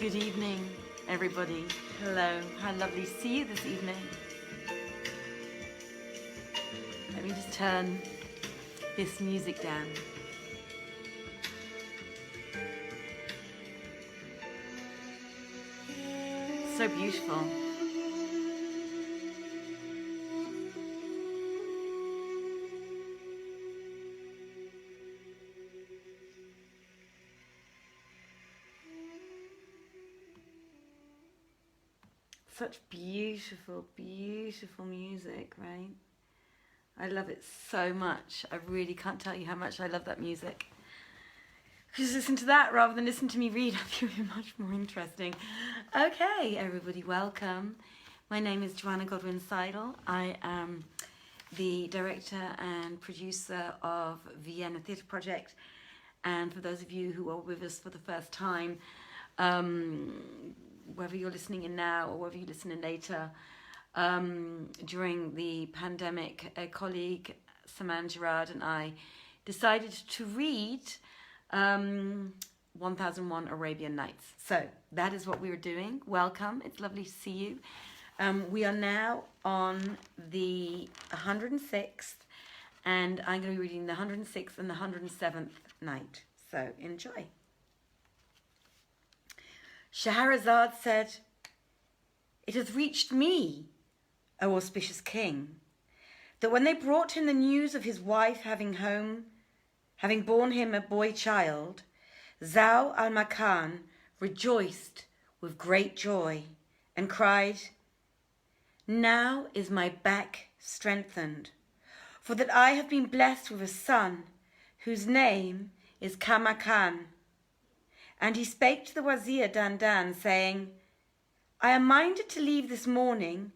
Good evening, everybody. Hello. How lovely to see you this evening. Let me just turn this music down. So beautiful. Such beautiful, beautiful music, right? I love it so much. I really can't tell you how much I love that music. Just listen to that rather than listen to me read. I think it would be much more interesting. Okay, everybody, welcome. My name is Joanna Godwin Seidl. I am the director and producer of Vienna Theatre Project. And for those of you who are with us for the first time, whether you're listening in now or whether you listen in later, during the pandemic, a colleague, Saman Gerard, and I decided to read 1001 Arabian Nights. So that is what we were doing. Welcome. It's lovely to see you. We are now on the 106th, and I'm going to be reading the 106th and the 107th night. So enjoy. Scheherazade said, "It hath reached me, O auspicious king, that when they brought him the news of his wife having borne him a boy child, Zau al-Makan rejoiced with great joy and cried, 'Now is my back strengthened, for that I have been blessed with a son whose name is Kamakan.' And he spake to the Wazir Dandan, saying, 'I am minded to leave this morning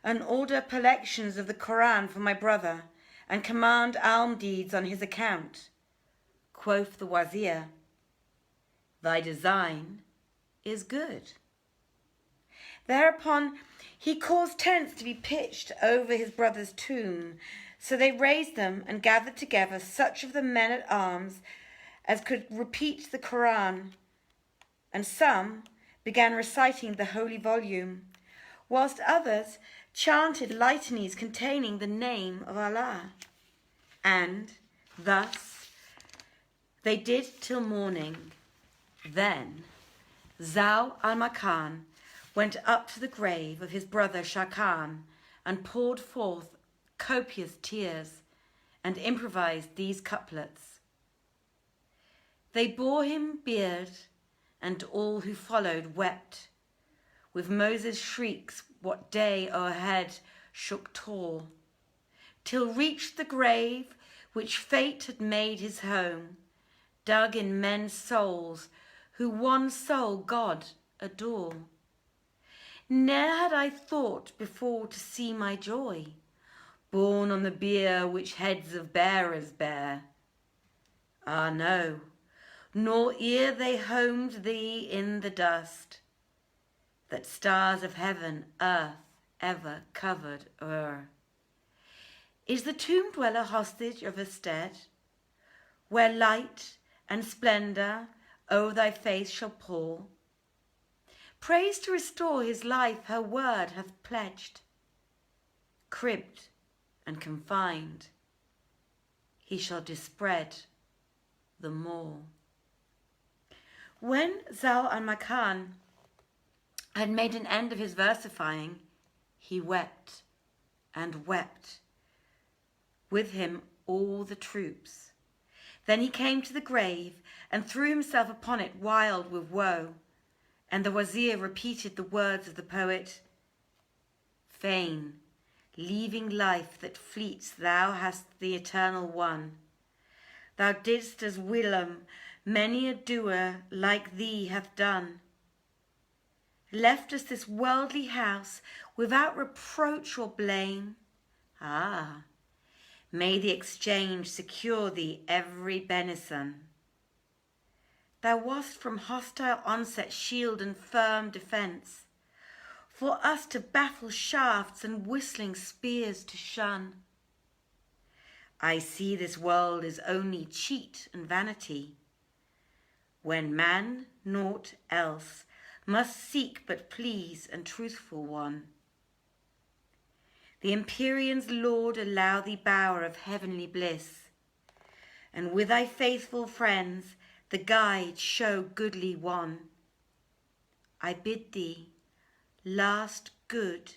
and order collections of the Quran for my brother and command alms deeds on his account.' Quoth the Wazir, 'Thy design is good.' Thereupon he caused tents to be pitched over his brother's tomb. So they raised them and gathered together such of the men at arms as could repeat the Quran, and some began reciting the holy volume, whilst others chanted litanies containing the name of Allah. And thus they did till morning. Then Zau al-Makan went up to the grave of his brother Shakan and poured forth copious tears and improvised these couplets. They bore him beard, and all who followed wept. With Moses' shrieks what day o'erhead shook tall, till reached the grave which fate had made his home, dug in men's souls who one sole God adore. Ne'er had I thought before to see my joy, borne on the bier which heads of bearers bear. Ah no, nor ere they homed thee in the dust, that stars of heaven earth ever covered o'er. Is the tomb dweller hostage of a stead, where light and splendour o'er thy face shall pour? Praise to restore his life her word hath pledged. Cribbed and confined, he shall dispread the more." When Zau al-Makan had made an end of his versifying, he wept and wept, with him all the troops. Then he came to the grave and threw himself upon it wild with woe, and the Wazir repeated the words of the poet, "Fain, leaving life that fleets, thou hast the eternal one. Thou didst as whilom many a doer like thee hath done. Left us this worldly house without reproach or blame. Ah, may the exchange secure thee every benison. Thou wast from hostile onset shield and firm defence, for us to baffle shafts and whistling spears to shun. I see this world is only cheat and vanity, when man naught else must seek but please and truthful one. The Empyrean's Lord allow thee bower of heavenly bliss, and with thy faithful friends the guide show goodly one. I bid thee, last good,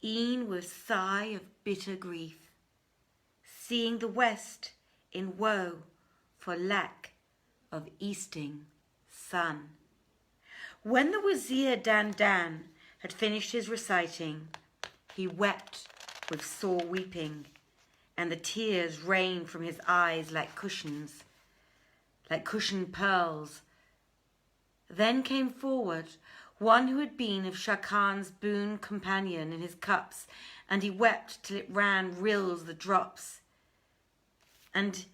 e'en with sigh of bitter grief, seeing the west in woe for lack of easting sun. When the Wazir Dandan had finished his reciting, he wept with sore weeping, and the tears rained from his eyes like cushioned pearls. Then came forward one who had been of Sharrkan's boon companion in his cups, and he wept till it ran rills the drops. And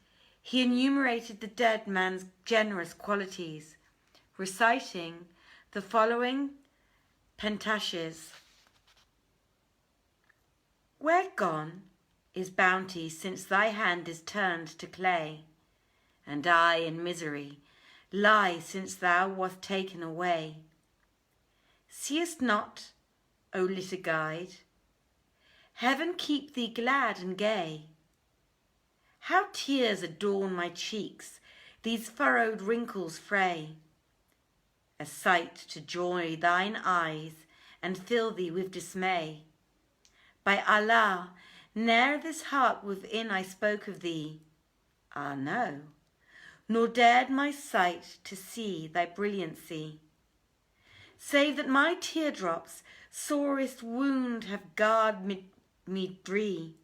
he enumerated the dead man's generous qualities, reciting the following pentashes. Where gone is bounty since thy hand is turned to clay, and I in misery lie since thou wast taken away? Seest not, O little guide, heaven keep thee glad and gay? How tears adorn my cheeks, these furrowed wrinkles fray, a sight to joy thine eyes and fill thee with dismay. By Allah, ne'er this heart within I spoke of thee, ah no, nor dared my sight to see thy brilliancy, save that my teardrops sorest wound have garred me dree.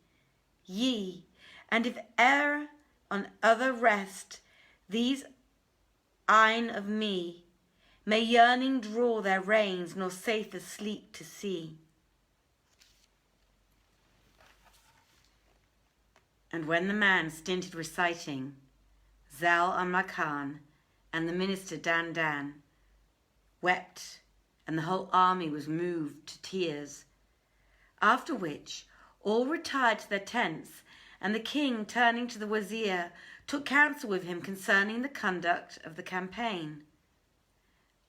Ye, and if e'er on other rest these eyne of me, may yearning draw their reins, nor safer sleep to see. And when the man stinted reciting, Zal al-Makan and the minister Dandan wept, and the whole army was moved to tears. After which all retired to their tents, and the king, turning to the wazir, took counsel with him concerning the conduct of the campaign.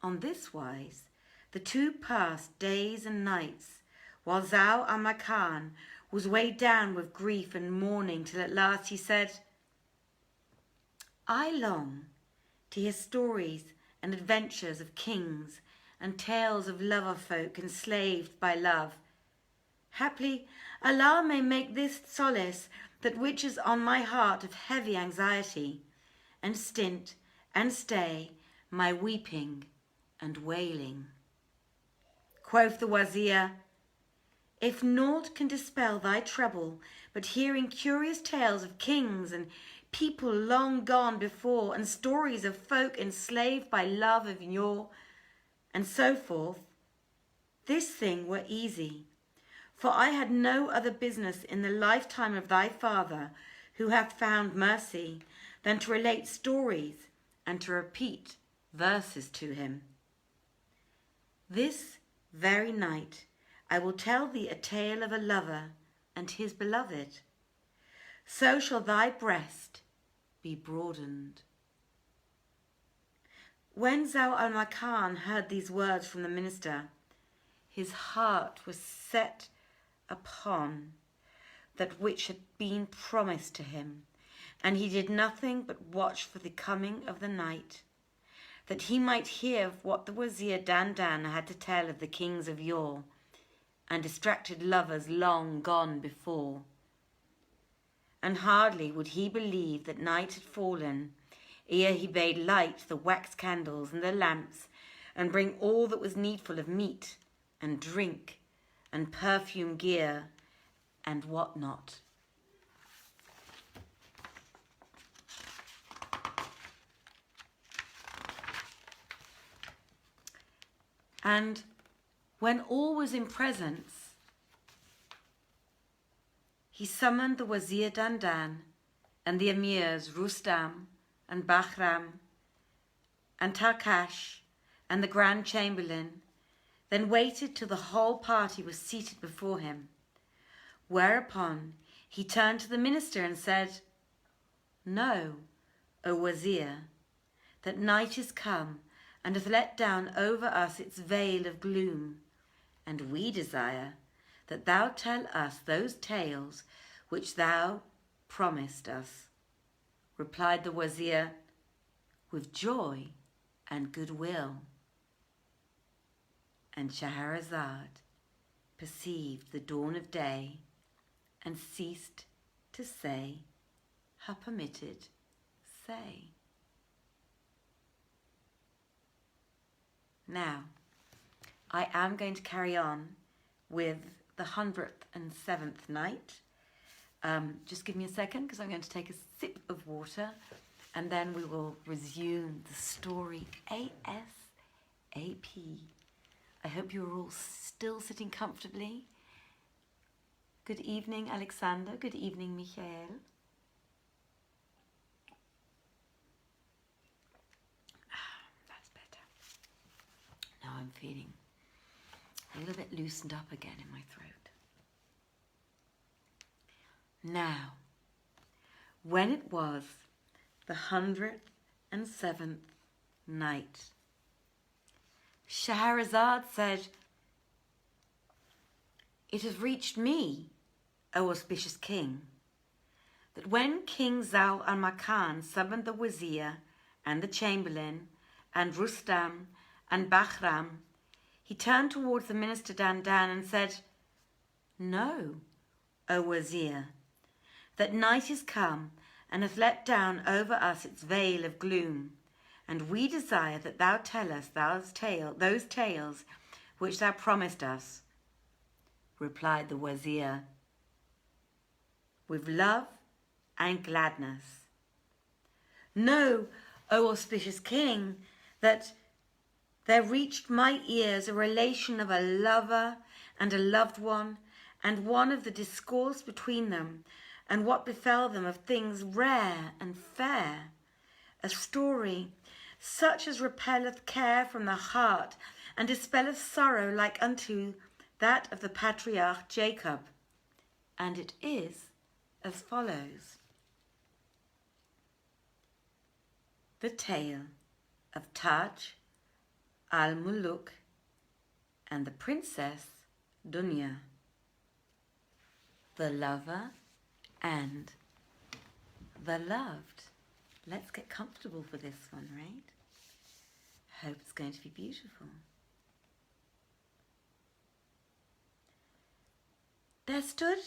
On this wise the two passed days and nights, while Zal al-Makan was weighed down with grief and mourning, till at last he said, I long to hear stories and adventures of kings, and tales of lover folk enslaved by love. Haply Allah may make this solace that which is on my heart of heavy anxiety, and stint and stay my weeping and wailing. Quoth the wazir, if naught can dispel thy trouble but hearing curious tales of kings and people long gone before, and stories of folk enslaved by love of yore, and so forth, this thing were easy. For I had no other business in the lifetime of thy father, who hath found mercy, than to relate stories and to repeat verses to him. This very night I will tell thee a tale of a lover and his beloved. So shall thy breast be broadened. When Zal al-Makan heard these words from the minister, his heart was set upon that which had been promised to him, and he did nothing but watch for the coming of the night, that he might hear what the wazir Dandan had to tell of the kings of yore, and distracted lovers long gone before. And hardly would he believe that night had fallen, ere he bade light the wax candles and the lamps, and bring all that was needful of meat and drink and perfume gear and what not. And when all was in presence, he summoned the Wazir Dandan and the Emirs Rustam and Bahram and Tarkash and the Grand Chamberlain, then waited till the whole party was seated before him. Whereupon he turned to the minister and said, Know, O Wazir, that night is come, and hath let down over us its veil of gloom. And we desire that thou tell us those tales which thou promised us. Replied the Wazir, with joy and goodwill. And Shahrazad perceived the dawn of day and ceased to say her permitted say. Now, I am going to carry on with the 107th night. Just give me a second because I'm going to take a sip of water and then we will resume the story ASAP. I hope you're all still sitting comfortably. Good evening, Alexander. Good evening, Michael. That's better. Now I'm feeling a little bit loosened up again in my throat. Now, when it was the 107th night, Shahrazad said, "It has reached me, O auspicious king, that when King Zal al-Makan summoned the Wazir and the Chamberlain and Rustam and Bahram, he turned towards the minister Dandan and said, 'Know, O Wazir, that night is come and hath let down over us its veil of gloom, and we desire that thou tell us those tales which thou promised us.' Replied the Wazir, 'With love and gladness. Know, O auspicious king, that there reached my ears a relation of a lover and a loved one, and one of the discourse between them, and what befell them of things rare and fair, a story such as repelleth care from the heart, and dispelleth sorrow like unto that of the patriarch Jacob. And it is as follows. The tale of Taj al-Muluk and the Princess Dunya, the lover and the loved. Let's get comfortable for this one, right? Hope it's going to be beautiful. There stood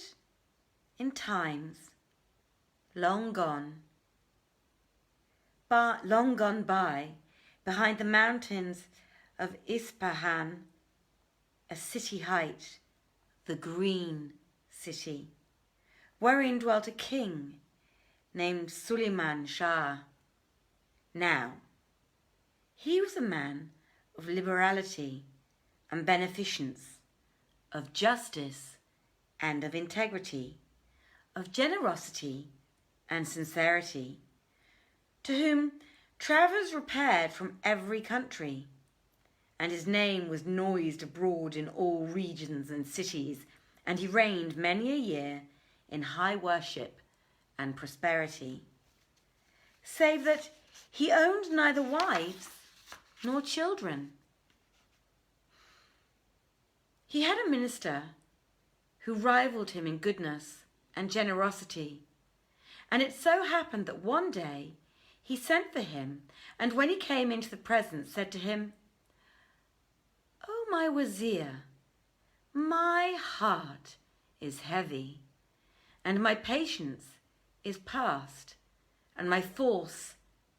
in times long gone by, behind the mountains of Ispahan, a city height, the Green City, wherein dwelt a king named Suleiman Shah. Now, he was a man of liberality and beneficence, of justice and of integrity, of generosity and sincerity, to whom travellers repaired from every country, and his name was noised abroad in all regions and cities, and he reigned many a year in high worship and prosperity, save that he owned neither wives nor children. He had a minister who rivaled him in goodness and generosity, and it so happened that one day he sent for him, and when he came into the presence, said to him, "O my Wazir, my heart is heavy, and my patience is past, and my force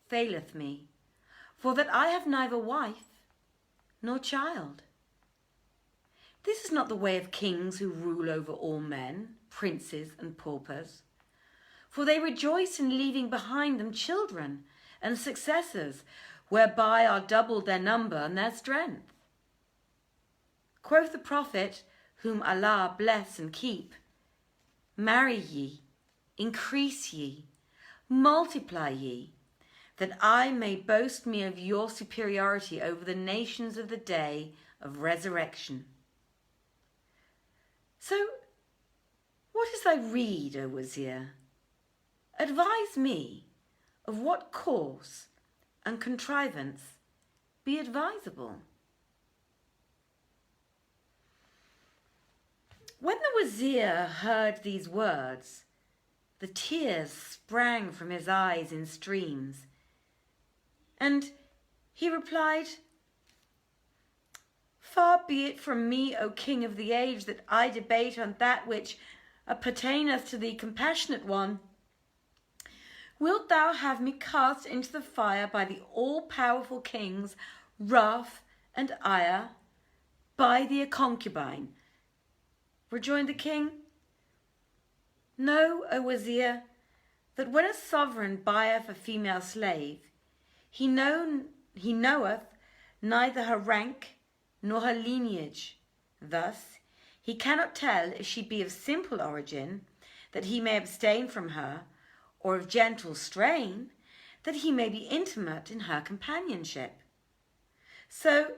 faileth me, for that I have neither wife nor child. This is not the way of kings who rule over all men, princes and paupers, for they rejoice in leaving behind them children and successors, whereby are doubled their number and their strength. Quoth the Prophet, whom Allah bless and keep, marry ye, increase ye, multiply ye, that I may boast me of your superiority over the nations of the day of resurrection." So, what is thy rede, O Wazir? Advise me of what course and contrivance be advisable. When the Wazir heard these words, the tears sprang from his eyes in streams, and he replied, "Far be it from me, O King of the age, that I debate on that which appertaineth to the compassionate one. Wilt thou have me cast into the fire by the all-powerful king's wrath and ire, by thee a concubine?" Rejoined the king, "Know, O Wazir, that when a sovereign buyeth a female slave, he knoweth neither her rank nor her lineage. Thus he cannot tell if she be of simple origin, that he may abstain from her, or of gentle strain, that he may be intimate in her companionship. So,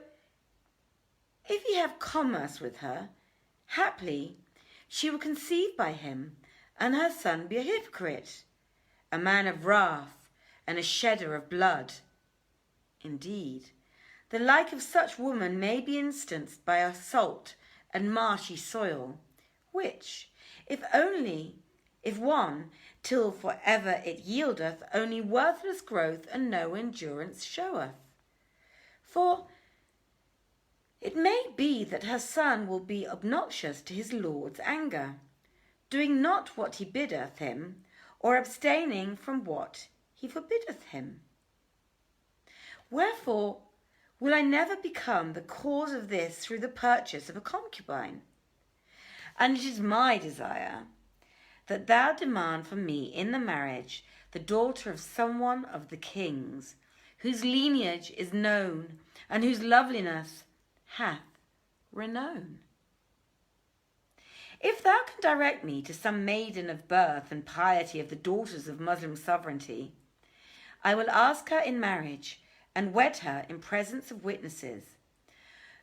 if he have commerce with her, haply she will conceive by him, and her son be a hypocrite, a man of wrath, and a shedder of blood. Indeed, the like of such woman may be instanced by a salt and marshy soil, which, if one, till for ever it yieldeth, only worthless growth and no endurance showeth. For it may be that her son will be obnoxious to his lord's anger, doing not what he biddeth him, or abstaining from what he forbiddeth him. Wherefore will I never become the cause of this through the purchase of a concubine. And it is my desire that thou demand from me in the marriage the daughter of someone of the king's, whose lineage is known, and whose loveliness hath renown. If thou can direct me to some maiden of birth and piety of the daughters of Muslim sovereignty, I will ask her in marriage and wed her in presence of witnesses,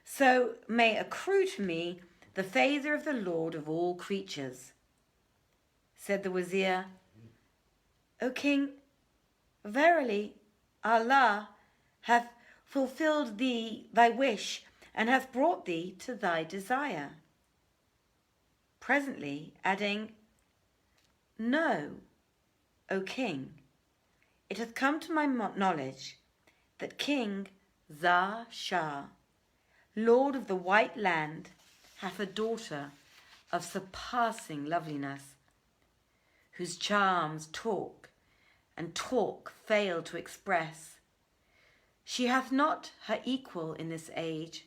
so may accrue to me the favour of the Lord of all creatures." Said the Wazir, "O King, verily Allah hath fulfilled thy wish, and hath brought thee to thy desire." Presently adding, "Know, O King, it hath come to my knowledge that King Zar Shah, Lord of the White Land, hath a daughter of surpassing loveliness, whose charms talk fail to express. She hath not her equal in this age,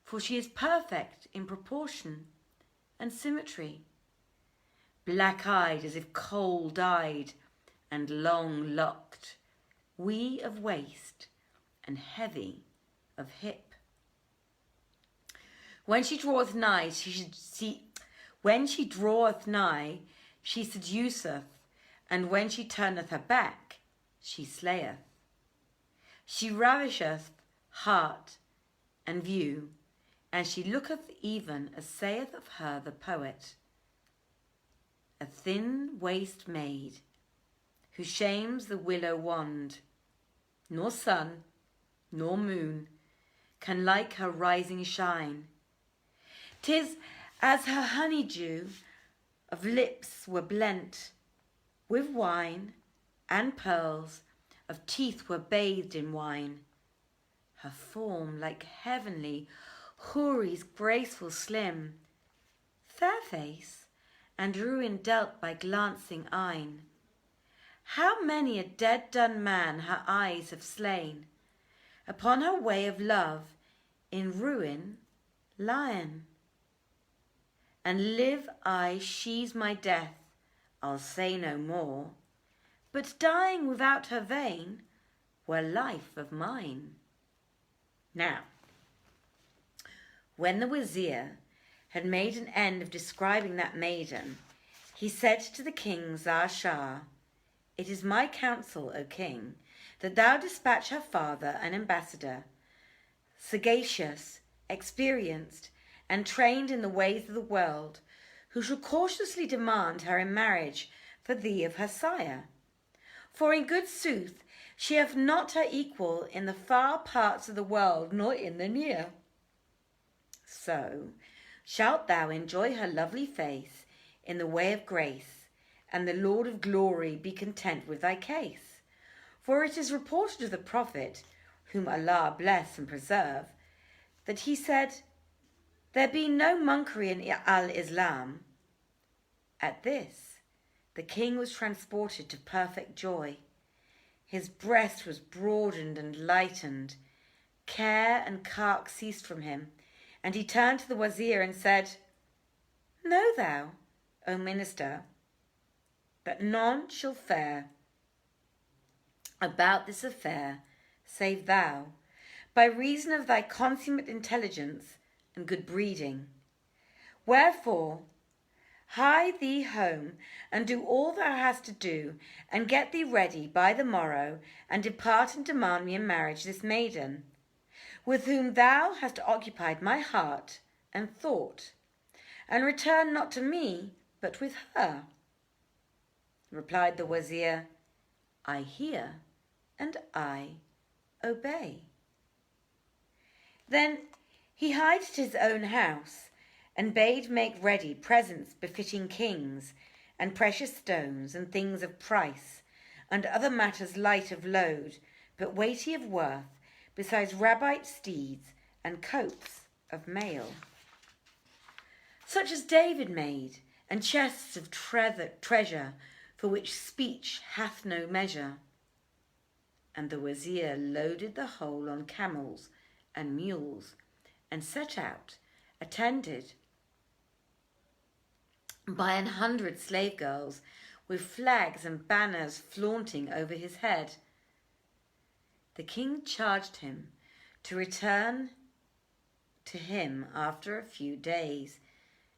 for she is perfect in proportion and symmetry, black-eyed as if coal-dyed, and long-locked, wee of waist, and heavy of hip. When she draweth nigh, she seduceth, and when she turneth her back, she slayeth. She ravisheth heart and view, and she looketh even as saith of her the poet, a thin waist maid, who shames the willow wand, nor sun, nor moon, can like her rising shine. 'Tis as her honeydew of lips were blent with wine, and pearls of teeth were bathed in wine. Her form like heavenly Houris graceful slim, fair face, and ruin dealt by glancing eyne. How many a dead done man her eyes have slain, upon her way of love in ruin lion. And live I, she's my death, I'll say no more, but dying without her vein were life of mine." Now, when the Wazir had made an end of describing that maiden, he said to the King Zar Shah, "It is my counsel, O King, that thou dispatch her father an ambassador, sagacious, experienced, and trained in the ways of the world, who shall cautiously demand her in marriage for thee of her sire. For in good sooth She hath not her equal in the far parts of the world, nor in the near. So shalt thou enjoy her lovely face in the way of grace, and the Lord of glory be content with thy case. For it is reported of the prophet, whom Allah bless and preserve, that he said, there be no monkery in al-Islam. At this, the king was transported to perfect joy. His breast was broadened and lightened. Care and cark ceased from him, and he turned to the wazir and said, know thou, O minister, that none shall fare about this affair save thou, by reason of thy consummate intelligence and good breeding. Wherefore, hie thee home, and do all thou hast to do, and get thee ready by the morrow, and depart and demand me in marriage this maiden, with whom thou hast occupied my heart and thought, and return not to me, but with her. Replied the wazir, I hear, and I obey. Then he hied to his own house, and bade make ready presents befitting kings, and precious stones, and things of price, and other matters light of load, but weighty of worth, besides rabbite steeds, and coats of mail, such as David made, and chests of treasure, for which speech hath no measure. And the wazir loaded the whole on camels and mules, and set out, attended by 100 slave girls, with flags and banners flaunting over his head. The king charged him to return to him after a few days,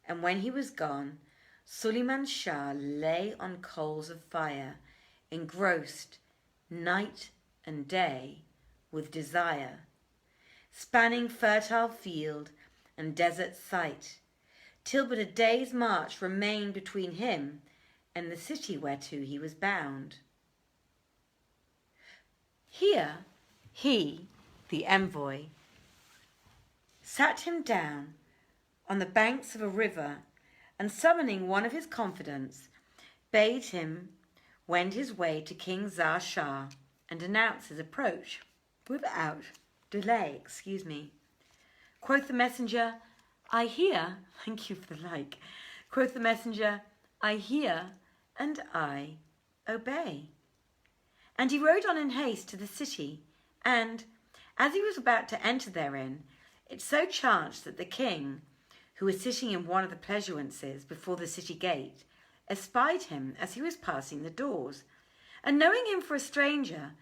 and when he was gone, Sulayman Shah lay on coals of fire, engrossed night and day with desire, spanning fertile field and desert site, till but a day's march remained between him and the city whereto he was bound. Here he, the envoy, sat him down on the banks of a river, and summoning one of his confidants, bade him wend his way to King Zahr Shah and announce his approach without delay. Quoth the messenger, I hear, thank you for the like. Quoth the messenger, I hear, and I obey. And he rode on in haste to the city, and, as he was about to enter therein, it so chanced that the king, who was sitting in one of the pleasurances before the city gate, espied him as he was passing the doors, and knowing him for a stranger,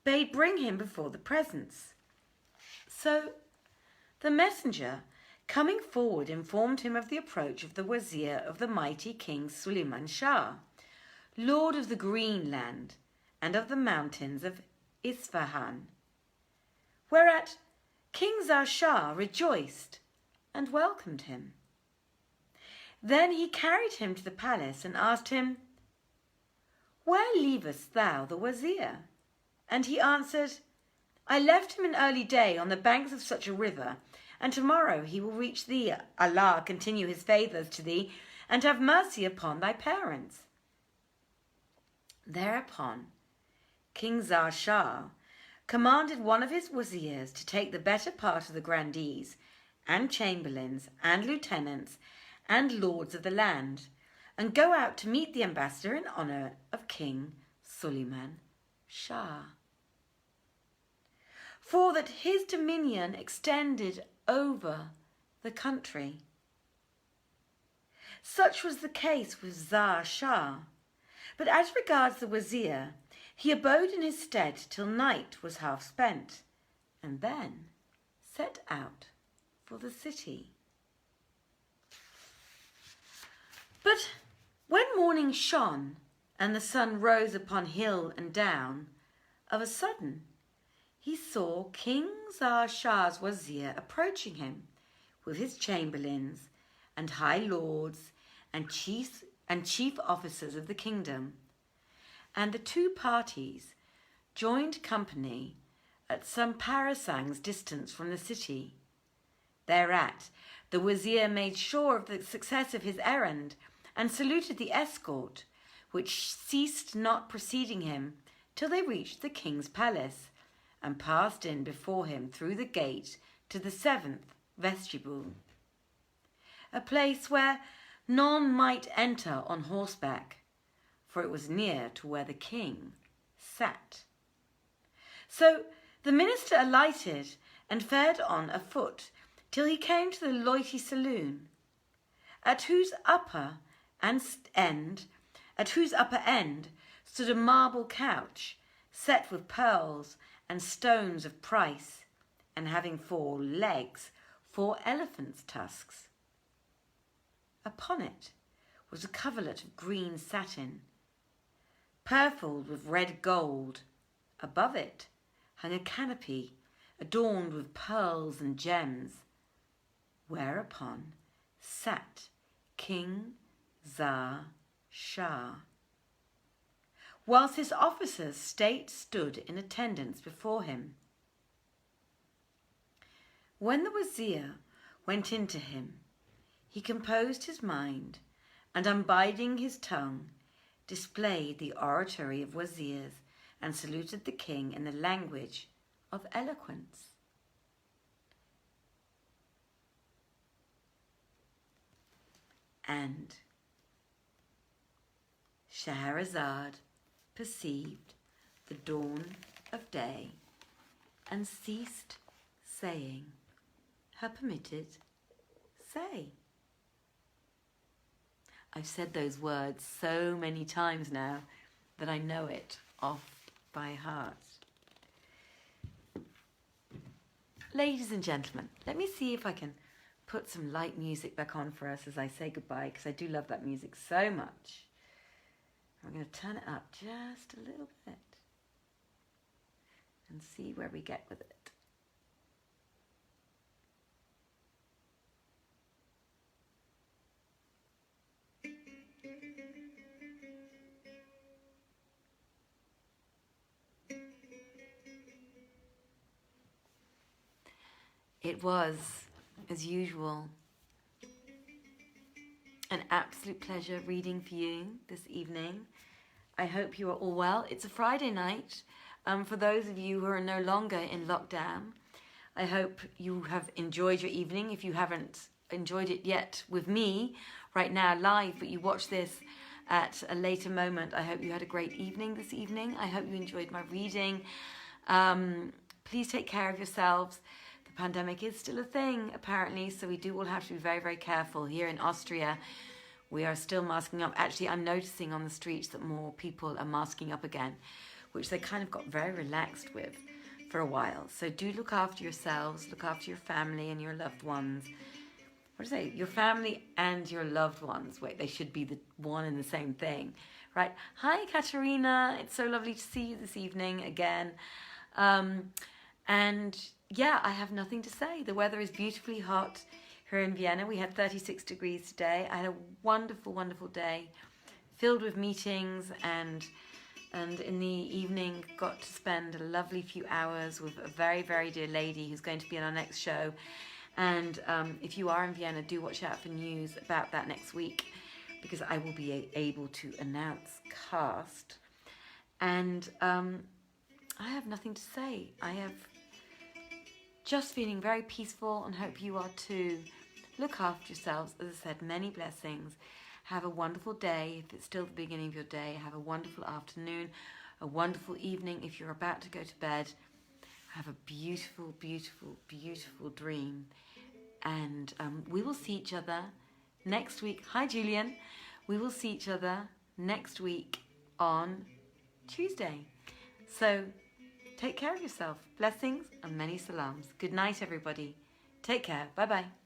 bade bring him before the presence. So the messenger, coming forward, informed him of the approach of the wazir of the mighty King Sulayman Shah, lord of the green land and of the mountains of Isfahan, whereat King Zahr Shah rejoiced and welcomed him. Then he carried him to the palace and asked him, Where leavest thou the wazir? And he answered, I left him in early day on the banks of such a river, and tomorrow he will reach thee. Allah continue his favours to thee, and have mercy upon thy parents. Thereupon King Zahr Shah commanded one of his wazirs to take the better part of the grandees and chamberlains and lieutenants and lords of the land, and go out to meet the ambassador in honour of King Sulayman Shah, for that his dominion extended over the country. Such was the case with Zahr Shah, but as regards the wazir, he abode in his stead till night was half spent, and then set out for the city. But when morning shone and the sun rose upon hill and down, of a sudden he saw King Zahr Shah's wazir approaching him with his chamberlains and high lords and chief officers of the kingdom, and the two parties joined company at some parasangs distance from the city. Thereat, the wazir made sure of the success of his errand and saluted the escort, which ceased not preceding him till they reached the king's palace and passed in before him through the gate to the 7th vestibule, a place where none might enter on horseback, for it was near to where the king sat. So the minister alighted and fared on afoot till he came to the Loity saloon, at whose upper end stood a marble couch set with pearls and stones of price, and having 4 legs, 4 elephants' tusks. Upon it was a coverlet of green satin, purfled with red gold. Above it hung a canopy adorned with pearls and gems, whereupon sat King Zar Shah, whilst his officers' state stood in attendance before him. When the wazir went in to him, he composed his mind, and unbinding his tongue, displayed the oratory of wazirs, and saluted the king in the language of eloquence. And Shahrazad perceived the dawn of day and ceased saying her permitted say. I've said those words so many times now that I know it off by heart. Ladies and gentlemen, let me see if I can put some light music back on for us as I say goodbye, because I do love that music so much. I'm going to turn it up just a little bit and see where we get with it. It was, as usual, an absolute pleasure reading for you this evening. I hope you are all well. It's a Friday night. For those of you who are no longer in lockdown, I hope you have enjoyed your evening. If you haven't enjoyed it yet with me right now live, but you watch this at a later moment, I hope you had a great evening this evening. I hope you enjoyed my reading. Please take care of yourselves. The pandemic is still a thing, apparently, so we do all have to be very, very careful. Here in Austria, we are still masking up. Actually, I'm noticing on the streets that more people are masking up again, which they kind of got very relaxed with for a while. So do look after yourselves, look after your family and your loved ones. What do I say? Your family and your loved ones. Wait, they should be the one and the same thing, right? Hi, Katerina. It's so lovely to see you this evening again. And yeah, I have nothing to say. The weather is beautifully hot here in Vienna. We had 36 degrees today. I had a wonderful, wonderful day filled with meetings, and in the evening got to spend a lovely few hours with a very, very dear lady who's going to be in our next show. And if you are in Vienna, do watch out for news about that next week, because I will be able to announce cast. And I have nothing to say. I have just feeling very peaceful, and hope you are too. Look after yourselves. As I said, many blessings. Have a wonderful day if it's still the beginning of your day. Have a wonderful afternoon, a wonderful evening if you're about to go to bed. Have a beautiful, beautiful, beautiful dream. And we will see each other next week. Hi, Julian. We will see each other next week on Tuesday. So take care of yourself. Blessings and many salams. Good night, everybody. Take care. Bye-bye.